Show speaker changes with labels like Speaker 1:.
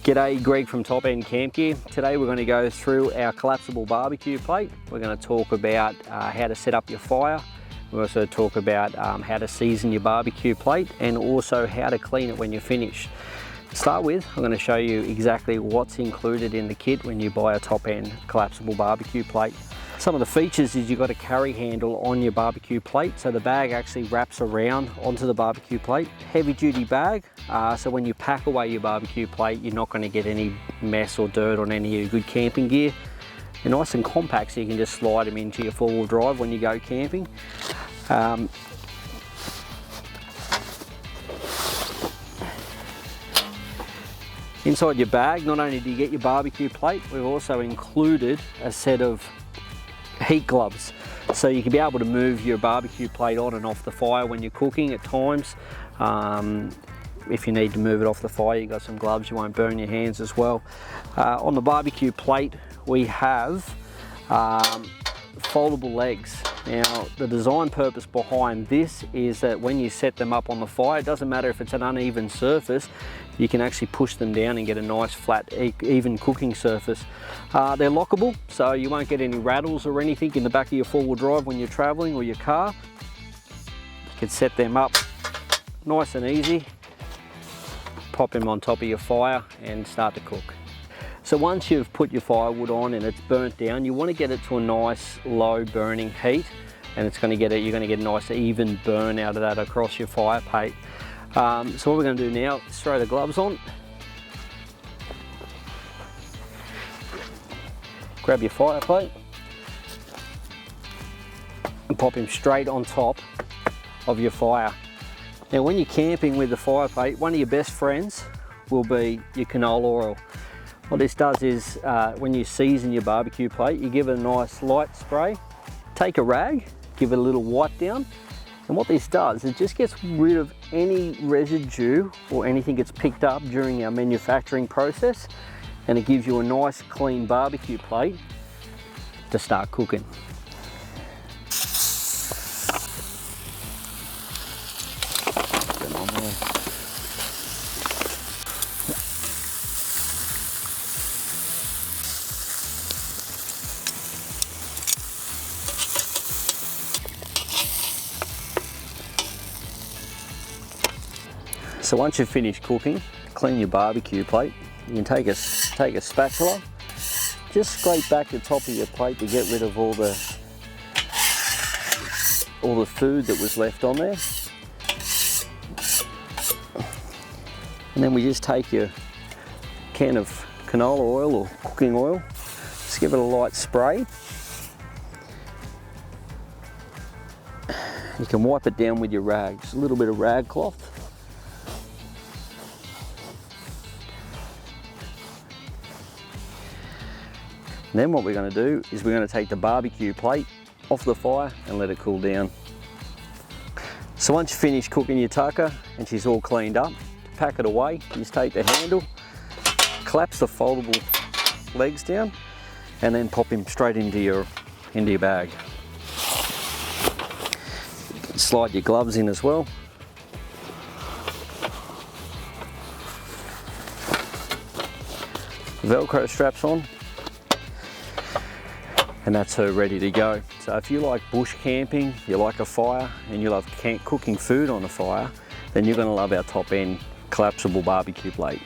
Speaker 1: G'day, Greg from Top End Campgear. Today we're going to go through our collapsible barbecue plate. We're going to talk about how to set up your fire. We'll also talk about how to season your barbecue plate and also how to clean it when you're finished. To start with, I'm going to show you exactly what's included in the kit when you buy a Top End collapsible barbecue plate. Some of the features is you've got a carry handle on your barbecue plate, so the bag actually wraps around onto the barbecue plate. Heavy duty bag, so when you pack away your barbecue plate, you're not going to get any mess or dirt on any of your good camping gear. They're nice and compact, so you can just slide them into your four-wheel drive when you go camping. Inside your bag, not only do you get your barbecue plate, we've also included a set of heat gloves, so you can be able to move your barbecue plate on and off the fire when you're cooking at times. If you need to move it off the fire, you've got some gloves, you won't burn your hands as well. On the barbecue plate we have foldable legs. Now the design purpose behind this is that when you set them up on the fire, it doesn't matter if it's an uneven surface, you can actually push them down and get a nice flat even cooking surface. They're lockable, so you won't get any rattles or anything in the back of your four-wheel drive when you're traveling or your car. You can set them up nice and easy, pop them on top of your fire and start to cook. So once you've put your firewood on and it's burnt down, you want to get it to a nice low burning heat, and you're going to get a nice even burn out of that across your fire plate. So what we're going to do now is throw the gloves on, grab your fire plate and pop him straight on top of your fire. Now when you're camping with the fire plate, one of your best friends will be your canola oil. What this does is when you season your barbecue plate, you give it a nice light spray, take a rag, give it a little wipe down, and what this does, it just gets rid of any residue or anything that's picked up during our manufacturing process, and it gives you a nice clean barbecue plate to start cooking. So once you've finished cooking, clean your barbecue plate. You can take a spatula, just scrape back the top of your plate to get rid of all the food that was left on there. And then we just take your can of canola oil or cooking oil, just give it a light spray. You can wipe it down with your rag, just a little bit of rag cloth. And then what we're going to do is we're going to take the barbecue plate off the fire and let it cool down. So once you finish cooking your tucker and she's all cleaned up, to pack it away, you just take the handle, collapse the foldable legs down, and then pop him straight into your bag. You can slide your gloves in as well. Velcro straps on. And that's her ready to go. So if you like bush camping, you like a fire, and you love cooking food on a fire, then you're going to love our Top End collapsible barbecue plate.